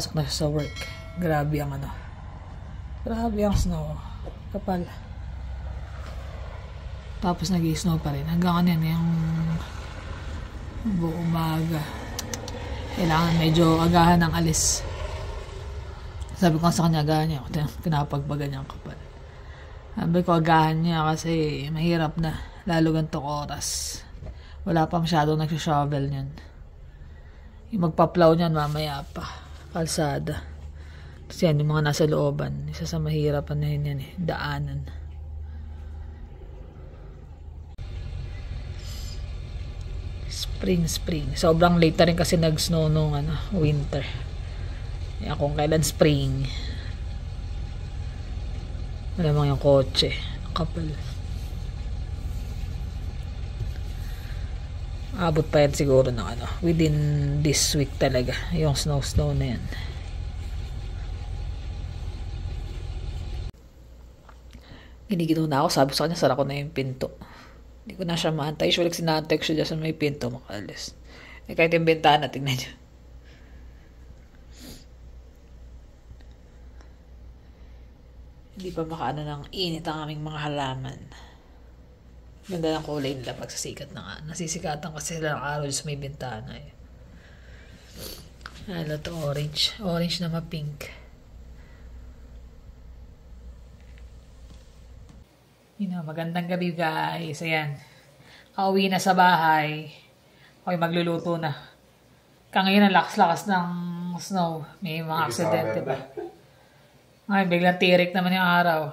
papasok na siya sa work. Grabe ang ano. Grabe ang snow. Kapal. Tapos nag-i-snow pa rin. Hanggang ano yan, yung buong umaga. Kailangan medyo agahan ng alis. Sabi ko sa kanya, agahan niya. Pinapagbaga niya ang kapal. Sabi ko, agahan niya kasi mahirap na. Lalo ganitong oras. Wala pa masyadong nagsishovel niyan. Yung magpa-plow niyan mamaya pa. Kalsada. Kasi yan, yung mga nasa looban. Isa sa mahirapan na yun yan eh. Daanan. Spring. Sobrang late na rin kasi nag-snow nung winter. Yan kung kailan spring. Malamang yung kotse. Kapal. Abot pa yan siguro ng within this week talaga. Yung snow na yan. Giniginaw na ako. Sabi ko sa kanya, sara ko na yung pinto. Hindi ko na siya maantay. Usually, sinantay ko siya dyan sa may pinto. Makalis. Kahit yung bintana, tingnan niyo. Hindi pa makaano ng init ang aming mga halaman. Ganda ng kulay nila pagsasikat na nasisikatan kasi sila ng araw sa may bintana. Ano to, orange. Orange na ma-pink. Magandang gabi guys. Ayan. Kauwi na sa bahay. Okay, magluluto na. Ngayon ang lakas-lakas ng snow. May mga aksidente ba? Ay, biglang tirik naman yung araw.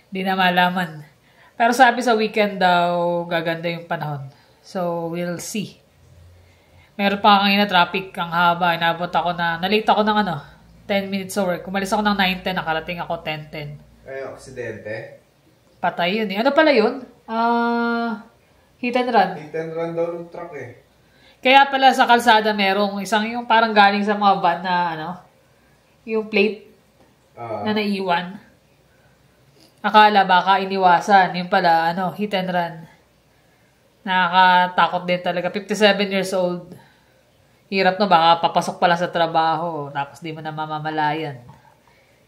Hindi na malaman. Pero sabi sa weekend daw, gaganda yung panahon. So, we'll see. Meron pa kanina traffic, ang haba. Nalate ako ng 10 minutes sa work. Kumalis ako ng 9:10, nakarating ako 10:10. Ay, aksidente? Patay yun eh. Ano pala yun? Hit and run. Hit and run daw ng truck eh. Kaya pala sa kalsada merong isang yung parang galing sa mga van na yung plate na naiwan. Akala baka iniwasan. Yung pala, hit and run. Nakakatakot din talaga. 57 years old. Hirap na, baka papasok pala sa trabaho. Tapos di mo na mamamalayan.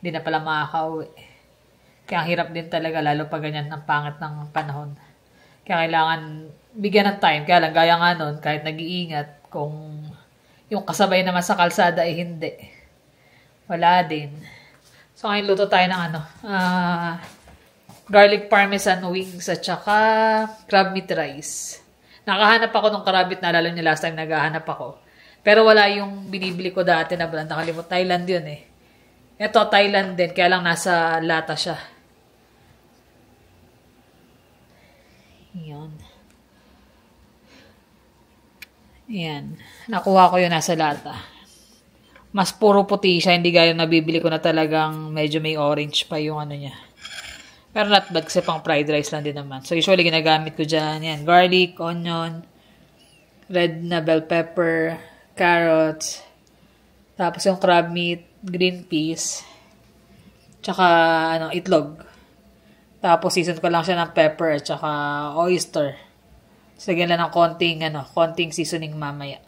Di na pala makakauwi. Kaya ang hirap din talaga, lalo pag ganyan ang pangat ng panahon. Kaya kailangan bigyan ng time. Kaya lang, gaya nga nun, kahit nag-iingat, kung yung kasabay naman sa kalsada ay hindi. Wala din. So, ngayon luto tayo ng garlic parmesan wings at saka crab meat rice. Nakahanap ako ng karabit, naalala niyo last time naghahanap ako. Pero wala yung binibili ko dati na brand. Nakalimut, Thailand yun eh. Ito, Thailand din, kaya lang nasa lata siya. Yan. Nakuha ko yun nasa lata. Mas puro puti siya, hindi gaya nabibili ko na talagang medyo may orange pa yung niya. Pero not bad kasi pang fried rice lang din naman. So usually ginagamit ko dyan, yan, garlic, onion, red na bell pepper, carrots, tapos yung crab meat, green peas, tsaka itlog. Tapos season ko lang siya ng pepper at tsaka oyster. So lagyan lang ng konting seasoning mamaya.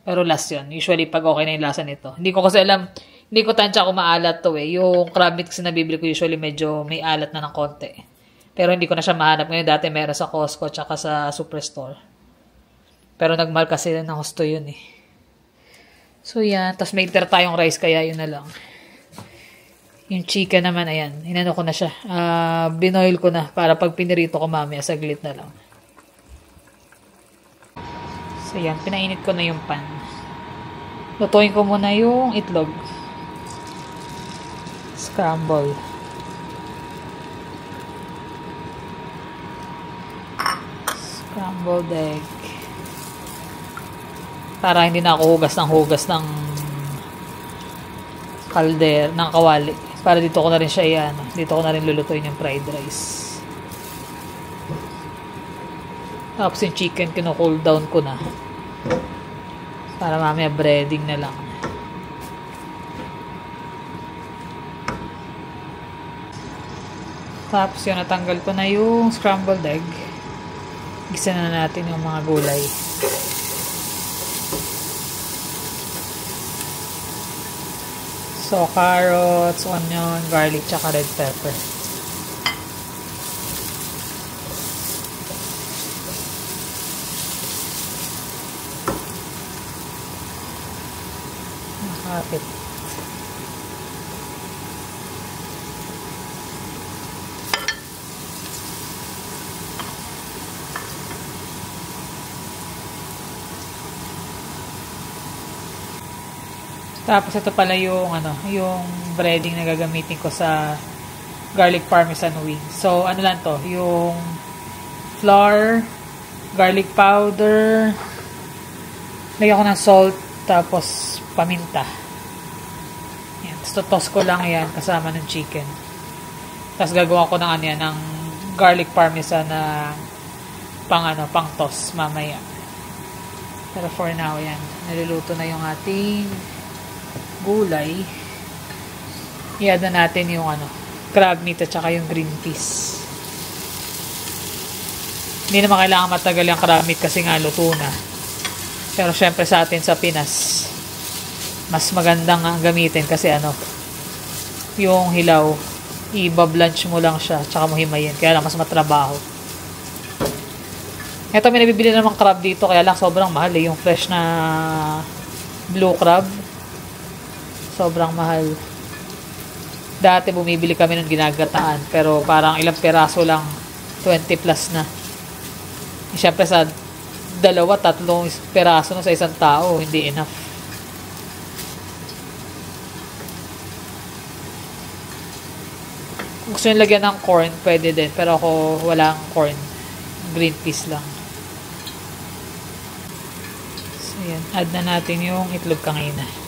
Pero last yun. Usually pag okay na yung lasa nito. Hindi ko kasi alam, hindi ko tansya kung maalat to eh. Yung crab meat kasi nabibili ko usually medyo may alat na ng konti. Pero hindi ko na siya mahanap. Ngayon dati meron sa Costco tsaka sa Superstore. Pero nagmahal kasi ng husto yun eh. So yan. Tapos may tira tayong rice kaya yun na lang. Yung chicken naman, ayan. Inano ko na siya. Binoil ko na para pag pinirito ko mamaya, saglit na lang. So yan, pinainit ko na yung pan. Lutuin ko muna yung itlog. Scramble. Scrambled egg. Para hindi na ako hugas ng kalder, ng kawali. Para dito ko na rin siya dito ko na rin lulutuin yung fried rice. Tapos yung chicken, kino-cool down ko na. Para mamaya breading na lang. Tapos yun, natanggal ko na yung scrambled egg. Gisa na natin yung mga gulay. So, carrots, onion, garlic, tsaka red pepper. Nakakapit. Tapos ito pala yung yung breading na gagamitin ko sa garlic parmesan wings. So ano lang to, yung flour, garlic powder, lagyan ko ng salt, tapos paminta. Yan, tapos toss ko lang yan kasama ng chicken. Tapos gagawa ko ng ng garlic parmesan na pang toss mamaya. Pero for now yan, niluluto na yung ating gulay. I-add na natin yung crab meat at saka yung green peas. Hindi naman kailangan matagal yung crab meat kasi nga luto na. Pero syempre sa atin sa Pinas, mas magandang gamitin kasi yung hilaw, i-blanch mo lang siya tsaka mo himayin. Kaya lang mas matrabaho. Ito may nabibili namang crab dito kaya lang sobrang mahal yung fresh na blue crab. Sobrang mahal. Dati bumibili kami ng ginagataan. Pero parang ilang peraso lang. 20 plus na. Siyempre sa 2-3 peraso sa isang tao. Hindi enough. Kung gusto nyo lagyan ng corn, pwede din. Pero ako walang corn. Green peas lang. So yan. Add na natin yung itlog kangina.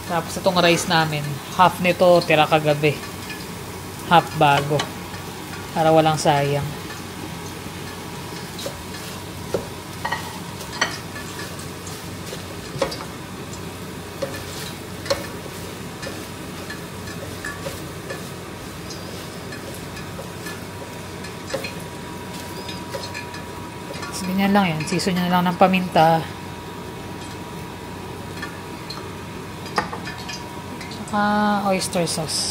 Tapos itong rice namin, half nito tira kagabi. Half bago. Para walang sayang. So, ganyan lang yan. Season nyo na lang ng paminta. Oyster sauce.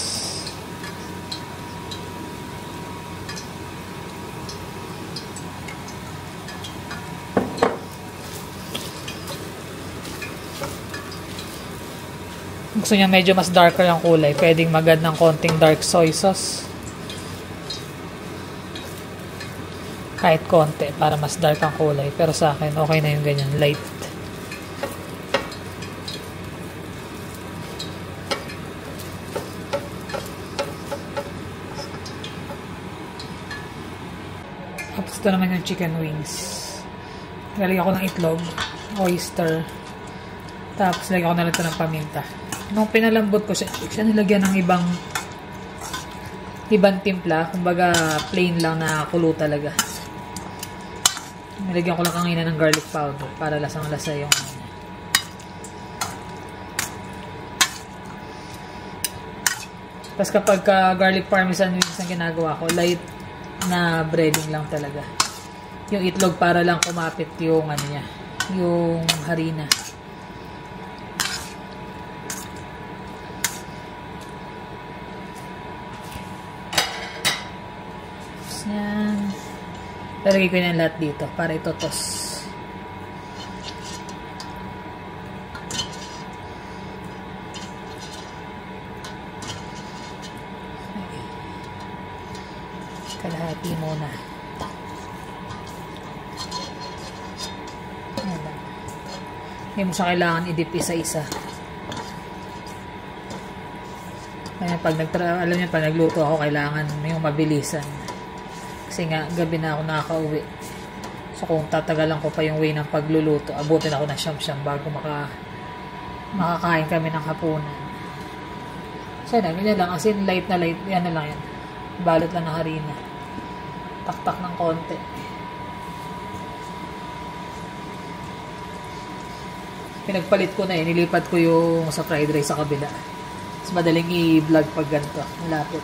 Gusto niya medyo mas darker ang kulay, pwedeng mag-add ng konting dark soy sauce. Kahit konti para mas dark ang kulay, pero sa akin okay na yung ganyan, light. Tapos ito naman yung chicken wings. Lalagyan ko ng itlog, oyster, tapos lagyan ko na lang ito ng paminta. Nung pinalambot ko siya nilagyan ng ibang timpla, kumbaga plain lang na kulo talaga. Nilagyan ko lang kanina ng garlic powder para lasang-lasa yung Tapos kapag garlic parmesan wings ang ginagawa ko, light na breading lang talaga. Yung itlog para lang kumapit yung yung harina. Tapos yan. Lalagay ko yung lahat dito para itotos. Kalahati muna. Hindi mo siya kailangan i-dip isa-isa. Kaya alam niyo, pag nagluto ako, kailangan yung mabilisan. Kasi nga, gabi na ako nakaka-uwi. So, kung tatagalan ko pa yung way ng pagluluto, abutin ako ng siyam-siyam bago makakain kami ng hapunan. So, ganyan lang. As in, light na light. Yan na lang yan. Balot lang ng harina. Taktak ng konti. Pinagpalit ko na nilipat ko yung sa fried rice sa kabila. Mas madaling i-vlog pag ganito. Malapit.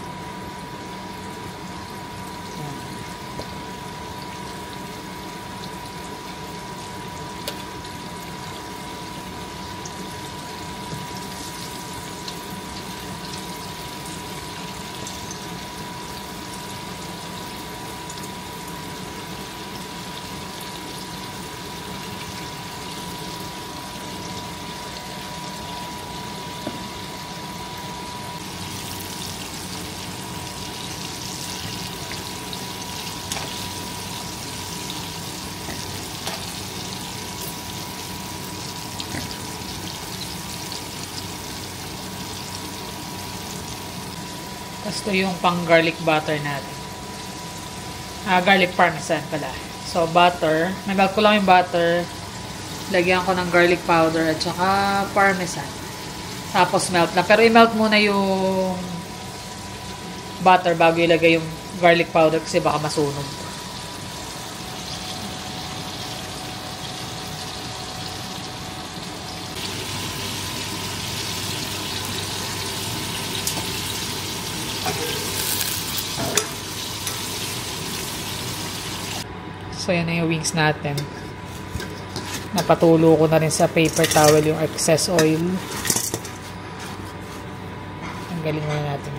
Tapos ito yung pang garlic butter natin. Garlic parmesan pala. So, butter. Nag-melt ko lang yung butter. Lagyan ko ng garlic powder at saka parmesan. Tapos melt na. Pero i-melt muna yung butter bago ilagay yung garlic powder kasi baka masunog. So, yan na yung wings natin. Napatulo ko na rin sa paper towel yung excess oil. Tanggalin muna natin.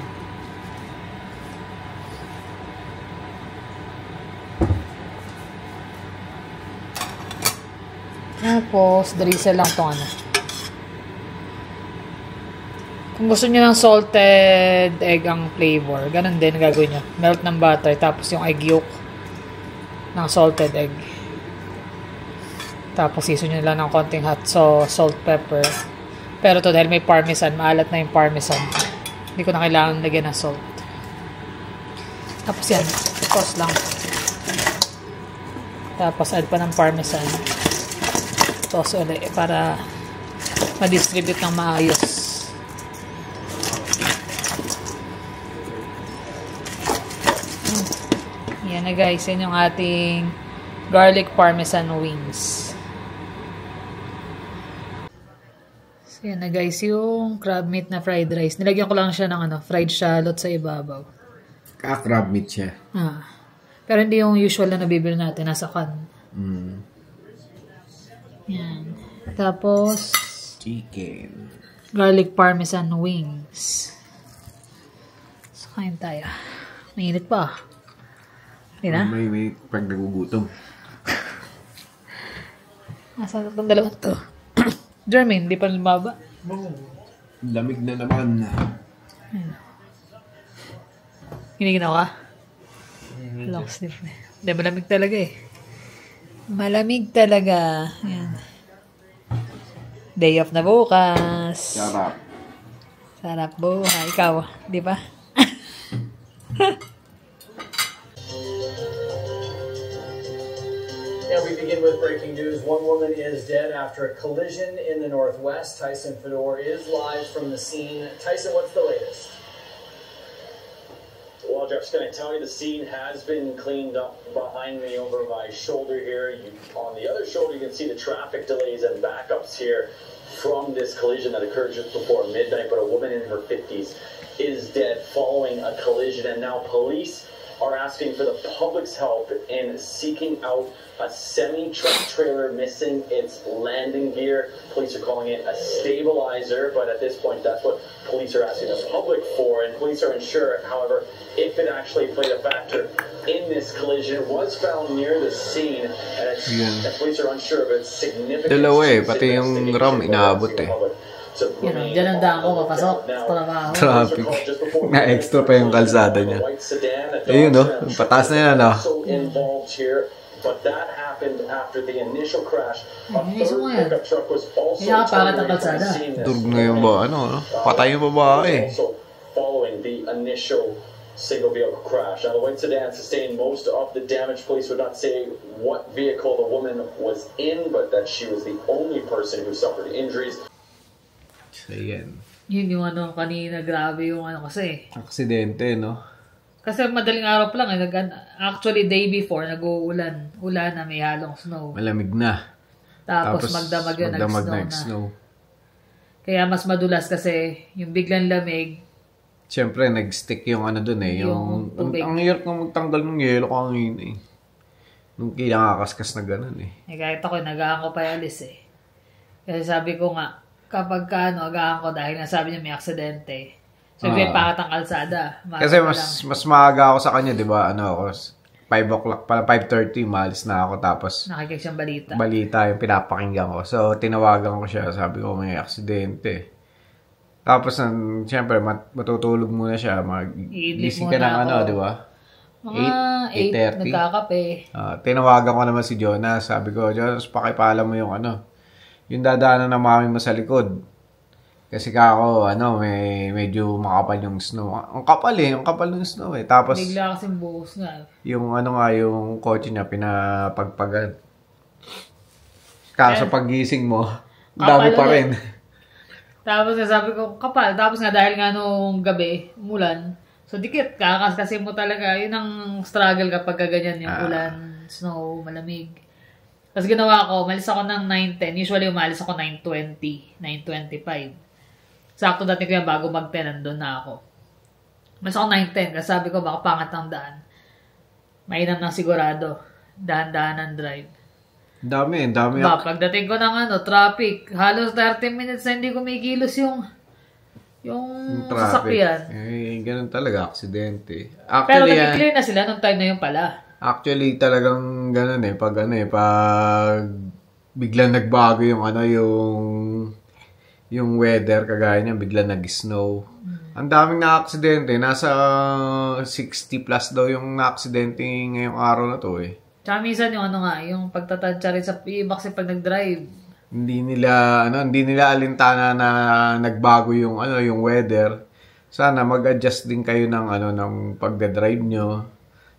Tapos, drizzle lang itong ano. Kung gusto nyo ng salted egg ang flavor, ganun din gagawin nyo. Melt ng butter, tapos yung egg yolk ng salted egg. Tapos season nyo lang ng konting hot sauce, salt, pepper. Pero to dahil may parmesan, maalat na yung parmesan. Hindi ko na kailangan lagyan ng salt. Tapos yan, sauce lang. Tapos add pa ng parmesan. Sauce ulit para ma-distribute ng maayos. Yan na guys, yan yung ating garlic parmesan wings. So yan na guys, yung crab meat na fried rice. Nilagyan ko lang siya ng fried shallot sa ibabaw. Crab meat siya. Pero hindi yung usual na nabibili natin, nasa can. Yan. Tapos, chicken. Garlic parmesan wings. So, kain tayo. Mainit pa. Hindi na? May pag nagugutom. Asan itong dalawang to? Jermaine, di pa lumaba. Lamig na naman. Hiniginaw ka? Long sleeve na. Hindi, malamig talaga eh. Malamig talaga. Yan. Day off na bukas. Sarap. Sarap buhay. Ikaw, di ba? Yeah, we begin with breaking news. One woman is dead after a collision in the Northwest. Tyson Fedor is live from the scene. Tyson, what's the latest? Well, Jeff's going to tell you the scene has been cleaned up behind me over my shoulder here. On the other shoulder, you can see the traffic delays and backups here from this collision that occurred just before midnight. But a woman in her 50s is dead following a collision, and now police are asking for the public's help in seeking out a semi-truck trailer missing its landing gear. Police are calling it a stabilizer, but at this point, that's what police are asking the public for. And police are unsure, however, if it actually played a factor in this collision. It was found near the scene, and police are unsure of its significance. Dalawa eh, pati yung RAM inaabot eh. Yan, dyan ang daan ko papasok. Trabaho. Traffic. Na-extra pa yung kalsada niya. Ayun no, pataas na yan no. But that happened after the initial crash. A Inisip third mo yan. pickup truck was also Kaya kapalat ang turned away from kalsada. the scene. Durog na yung ba, ano, patay yung babae. Also following the initial single vehicle crash. Now, the white sedan sustained most of the damage. Police would not say what vehicle the woman was in, but that she was the only person who suffered injuries. So, yan. Yun yung kanina, grabe yung kasi. Aksidente, no? Kasi madaling araw pa lang, actually day before, nag-uulan. Ulan na may halong snow. Malamig na. Tapos magdamag yun, magdamag nag-snow na. nag-snow. Kaya mas madulas kasi yung biglang lamig. Siyempre, nag-stick yung ano dun eh. Yung tubig. Ang hirap ng magtanggal ng yelo kangin eh. Nung kinakaskas na ganun eh. Kahit ako, nagahan ko pa yung alis eh. Kasi sabi ko nga, kapag agahan ko dahil nasabi niya may aksidente. So, pakat ang kalsada. Kasi mas maaga ako sa kanya, di ba? Ano ako, 5 o'clock, pala 5:30, maalis na ako. Tapos, nakikinig siyang balita. Balita yung pinapakinggan ko. So, tinawagan ko siya. Sabi ko, may aksidente. Tapos, siyempre, matutulog muna siya. Gising ka ng ano, di ba? Mga 8, nagkakape. Tinawagan ko naman si Jonas. Sabi ko, Jonas, pakipala mo yung ano, yung dadaanan ng mami mo sa likod. Kasi kako, medyo makapal yung snow. Ang kapal ng snow eh. Tapos, bigla kasing buhos nga. Yung yung kotse niya, pinapagpagan. Kaso pagising mo, dami pa rin. Tapos sabi ko, kapal. Tapos nga dahil nga nung gabi, umulan. So dikit, kasi mo talaga. Yun ang struggle kapag ganyan yung ulan, snow, malamig. Tapos ginawa ko, umalis ako ng 9:10. Usually umalis ako 9:20, 9:25. Sakto dati ko yan, bago mag-10, nandun na ako. Umalis ako 9:10 kasi sabi ko, baka pangat ang daan. Mainam ng sigurado. Dahan-dahan ang drive. Dami. Pagdating ko ng traffic, halos 30 minutes na hindi kumikilos yung sasakyan. Ganun talaga, aksidente. Pero Actually, nag-clear na sila nung time na yun pala. Actually, talagang ganun eh. Pag biglang nagbago yung weather, kagaya niya, biglang nag-snow. Ang daming na-aksidente. Nasa 60 plus daw yung na-aksidente ngayong araw na to eh. Tsaka minsan yung pagtatansya rin sa iba kasi pag nag-drive. Hindi nila alintana na nagbago yung weather. Sana mag-adjust din kayo ng pagdadrive nyo.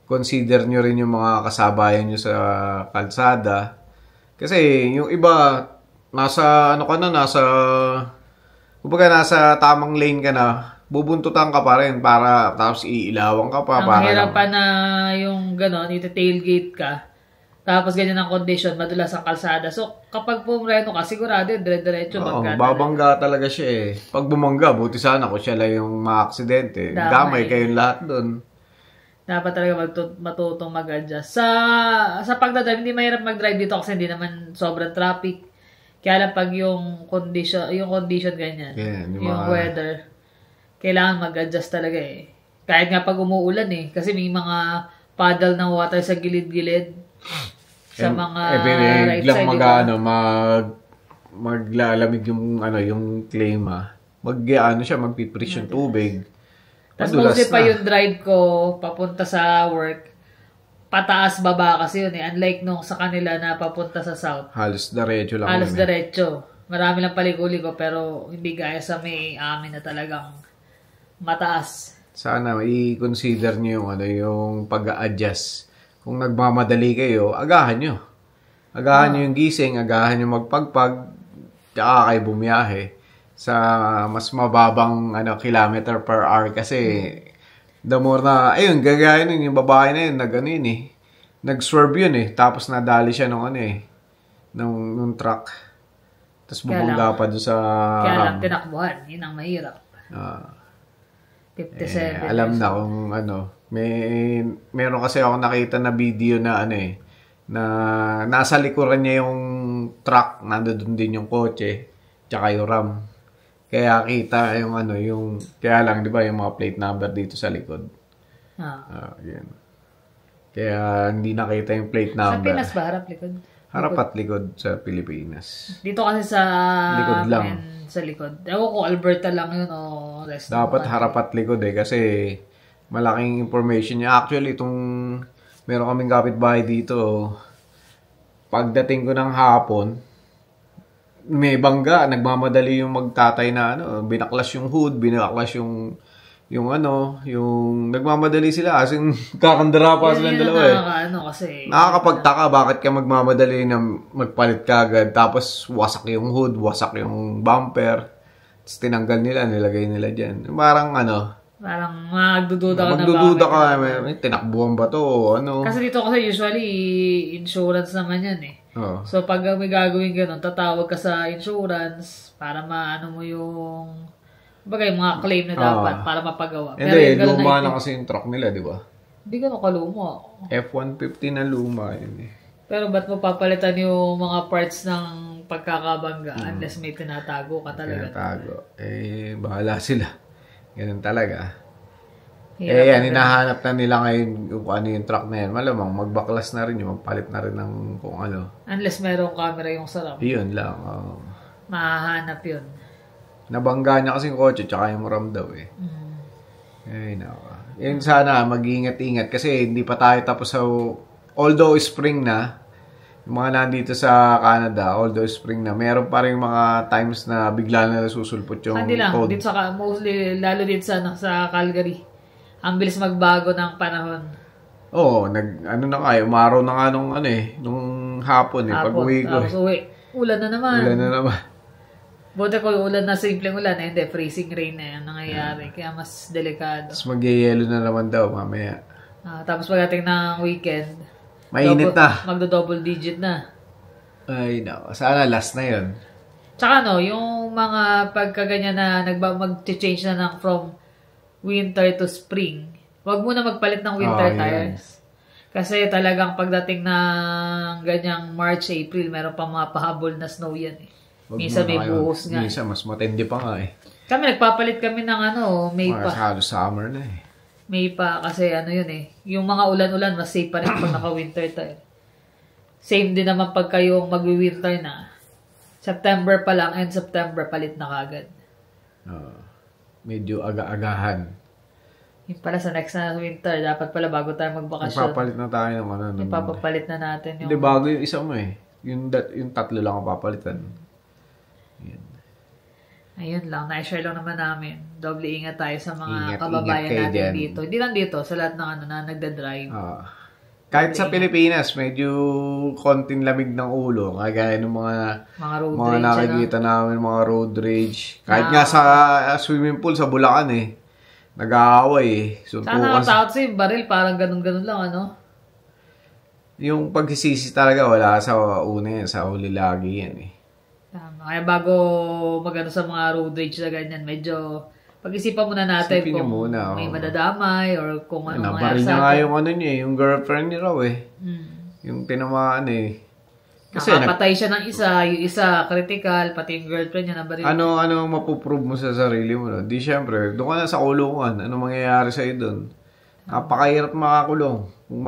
Consider nyo rin yung mga kasabayan nyo sa kalsada. Kasi yung iba, nasa tamang lane ka na, bubuntutan ka pa rin tapos iilawang ka pa. Ang hirapan na yung gano'n, iti-tailgate ka. Tapos ganyan ang condition, madulas ang kalsada. So, kapag pumreno ka, sigurado yun, dire-diretso bangga. Babangga talaga siya eh. Pag bumangga, buti sana kung siya lang yung ma-aksidente. Damay kayong lahat doon. Dapat talaga matutong mag-adjust. Sa pagdadrive, hindi mahirap mag-drive dito kasi hindi naman sobrang traffic. Kaya lang pag yung condition ganyan, yung weather, kailangan mag-adjust talaga eh. Kahit nga pag umuulan eh. Kasi may mga puddle ng water sa gilid-gilid. Sa mga right side. Maglalamig yung klima. Magpipreach yung tubig. Tapos mostly pa yung drive ko papunta sa work. Pataas baba kasi yun eh. Unlike nung sa kanila na papunta sa south. Halos diretso lang. Halos diretso. Marami lang paliko-liko pero hindi gaya sa may amin na talagang mataas. Sana i-consider nyo yung pag-a-adjust. Kung nagmamadali kayo, agahan nyo. Agahan nyo yung gising, agahan nyo magpagpag, tsaka kayo bumiyahe sa mas mababang kilometer per hour kasi the more na, gagaya nun, yung babae na yun, nag-swerve yun eh. Tapos nadali siya nung truck. Tapos bumangga pa doon sa kaya lang tinakbuhan. Yun ang mahirap. 57. Alam na kung meron kasi ako nakita na video na na nasa likuran niya yung truck, nandoon din yung kotse, tsaka yung ram. Kaya kita yung kaya lang, di ba, yung mga plate number dito sa likod. Yan. Kaya hindi nakita yung plate number. Sa Pinas ba, harap likod? Harap at likod sa Pilipinas. Dito kasi sa likod lang. Sa likod. Ewan ko, Alberta lang yun o rest. Dapat harap at likod kasi malaking information niya. Actually, meron kaming kapitbahay dito. Pagdating ko ng hapon, may bangga, nagmamadali yung magtatay na binaklas yung hood, binaklas yung nagmamadali sila kasi kakandara pa silang dalawa eh. Kasi nakakapagtaka bakit ka magmamadali na magpalit ka agad tapos wasak yung hood, wasak yung bumper, tapos tinanggal nila, nilagay nila dyan. Parang magdududa ka, tinakbuhan ba to? Kasi dito kasi usually insurance naman yan eh. Oo. So, pag may gagawin ganun, tatawag ka sa insurance para maano mo yung bagay, mga claim na dapat para mapagawa. Pero Hindi, yung ganun luma na na kasi yung truck nila, di ba? hindi ganun kaluma. F-150 na luma yun eh. Pero ba't mo papalitan yung mga parts ng pagkakabangga unless may tinatago ka talaga? Tinatago. Bahala sila. Ganun talaga. Hirap Yan, na- hinahanap na nila ngayon kung ano yung truck na yan. Malamang, magbaklas na rin yun. Magpalit na rin ng kung ano. Unless merong camera yung sarap. Yun lang. Mahahanap yun. Nabangga niya kasi yung kotse tsaka yung ram daw eh. Nako. Yun sana, mag-ingat-ingat kasi hindi pa tayo tapos sa... Although spring na, yung mga nandito sa Canada, although spring na, meron pa rin mga times na bigla na susulpot yung Hindi lang, code. dito sa, mostly, lalo dito sa Calgary. Ang bilis magbago ng panahon. Oo, umaraw na nga nung nung hapon pag-uwi ko. Tapos uwi. Ulan na naman. Ulan na naman. Buti ko ulan na simpleng ulan. Hindi, freezing rain na yan nangyayari. Kaya mas delikado. Tapos mag-yelo na naman daw mamaya. Tapos pagdating ng weekend, Mainit na. magdo-double digit na. Ay, nako. Sana last na yun. Tsaka yung mga pagkaganyan na mag-change na ng from winter to spring, wag mo na magpalit ng winter tires. Kasi talagang pagdating ng ganyang March, April, meron pa mga pahabol na snow yan eh. Minsan may buhos nga. Minsan mas matindi pa nga eh. Kami, nagpapalit kami ng May pa. Halos summer na eh. May pa kasi yun eh. Yung mga ulan-ulan, mas safe pa rin pag naka-winter tire. Same din naman pag kayong mag-winter na. September pa lang, end September, palit na kagad. Medyo aga-agahan. Yung pala sa next na winter, dapat pala bago tayo magbakasyon. Magpapalit na tayo ng Ipapapalit na natin yung... Hindi, bago yung isa mo eh. Yung tatlo lang ang papalitan. Ayun lang, na-share lang naman namin. Doble ingat tayo sa mga Ingat kababayan kayo natin dyan. dito. Hindi lang dito, sa lahat ng na nagda-drive. Kahit sa Pilipinas, medyo konting lamig ng ulo. Kagaya ng mga road mga rage. nakikita namin, mga road rage. Kahit nga sa swimming pool sa Bulacan eh. Nag-aaway eh. Saan nakatakot sa baril? Parang ganun-ganun lang, Yung pagsisisi talaga, wala sa una yan. Sa huli lagi yan eh. Tama. Kaya bago sa mga road rage na ganyan, medyo pag-isipan muna natin Isipin kung niyo muna, may madadamay or kung ano nabaril niya nga yung niya, yung girlfriend niya raw eh. Yung tinamaan eh. Kasi nakapatay siya ng isa, yung isa critical, pati yung girlfriend niya nabaril. Ano mapuprove mo sa sarili mo? No? Di syempre, doon ka na sa kulungan. Ano mangyayari sa'yo doon? Napakahirap makakulong. Kung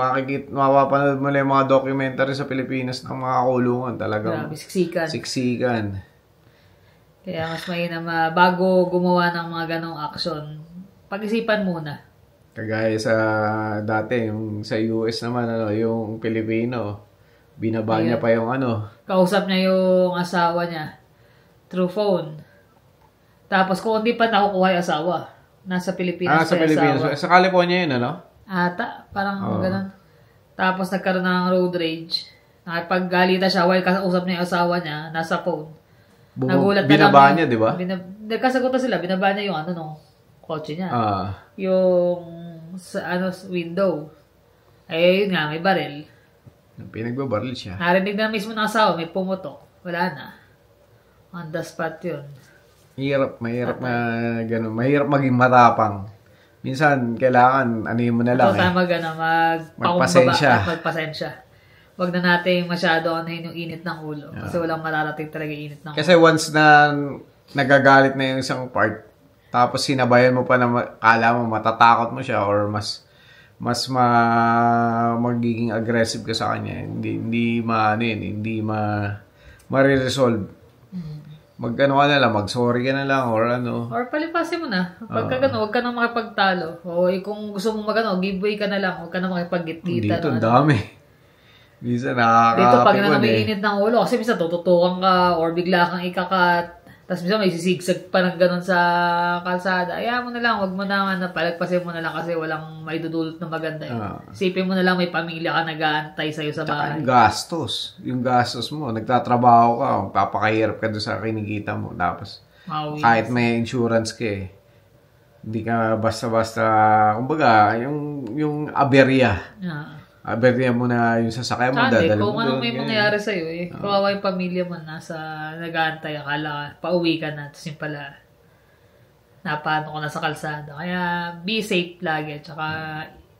mapapanood mo lang yung mga documentary sa Pilipinas ng mga kulungan, talagang Grabe, siksikan. Kaya mas mainam bago gumawa ng mga ganong action, pag-isipan muna. Kagaya sa dati, yung sa US naman, yung Pilipino, binaba niya pa yung Kausap niya yung asawa niya through phone. Tapos kung hindi pa nakukuha yung asawa, nasa Pilipinas sa Pilipinas. Sa California yun, Ata, parang ganun. Tapos nagkaroon ng road rage. Nakipaggalita siya while kausap niya yung asawa niya, nasa phone. Nagulat na binaba lang niya, di ba? Nagkasagutan sila, binaba niya yung nung kotse niya. Yung sa window. Yun nga, may baril. Pinagbabaril siya. Narinig na mismo ng asawa, may pumutok. Wala na. On the spot yun. Mahirap na gano'n. Mahirap maging matapang. Minsan, kailangan, mo na lang magpasensya. Wag na natin masyado yung init ng ulo. Kasi walang mararating talaga init ng ulo. Kasi once na nagagalit na yung isang part, tapos sinabayan mo pa na kala mo matatakot mo siya or mas magiging aggressive ka sa kanya, hindi ma-resolve. Mag-ano ka na lang, mag-sorry ka na lang, or Or palipasin mo na. Pagka gano'n, huwag ka na makipagtalo. O kung gusto mo giveaway ka na lang, huwag ka na makipag-git-kita. Dito, dami. Minsan nakakapikon dito, pag namiinit ng ulo, kasi minsan tututukan ka, or bigla kang ikakat, tapos minsan may sisigsag pa ng gano'n sa kalsada. Ayaw mo na lang, huwag mo na, palagpasin mo na lang kasi walang maidudulot na maganda. Isipin mo na lang may pamilya ka nag-aantay sa'yo sa bahay. Yung gastos mo, nagtatrabaho ka, papakahirap ka doon sa kinikita mo. Tapos, kahit may insurance ka hindi ka basta-basta, kumbaga, yung aberya. Abertihan mo na yung sasakyan mo, Hindi, dadala kung mo anong doon, may ganyan. mangyayari sa'yo eh. Kawawa yung pamilya mo nasa nag-aantay, akala pauwi ka na, tapos yung pala napano ko na sa kalsada. Kaya be safe lagi, tsaka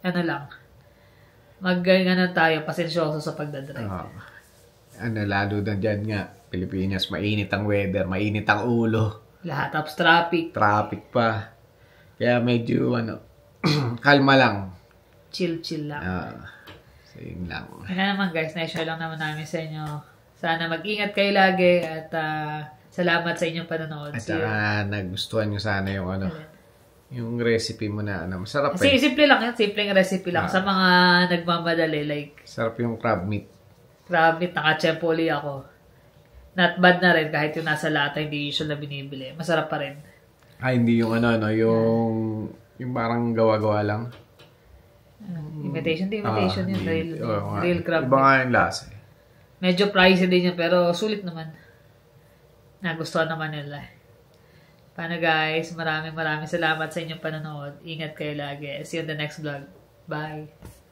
ano lang, mag-ganan tayo, pasensyoso sa pagdadrive. Lalo na dyan nga, Pilipinas, mainit ang weather, mainit ang ulo. Lahat, tapos traffic, Traffic pa. Kaya medyo, kalma lang. chill lang. So, yun lang. Kaya naman guys, na-share lang naman namin sa inyo. Sana mag-ingat kayo lagi at salamat sa inyong panonood. At saka nagustuhan nyo sana yung yung recipe mo na masarap Kasi simple lang yan, simpleng recipe lang. Sa mga nagmamadali, like sarap yung crab meat. crab meat, naka-chempoli ako. Not bad na rin kahit yung nasa lata, hindi usual na binibili. Masarap pa rin. Hindi yung yung parang gawa-gawa lang. Imitation yun. Real crab Iba meat. nga yung lasa. Medyo pricey din yun, pero sulit naman. Nagustuhan naman nila. Paano guys, maraming salamat sa inyong panonood. Ingat kayo lagi. See you on the next vlog. Bye!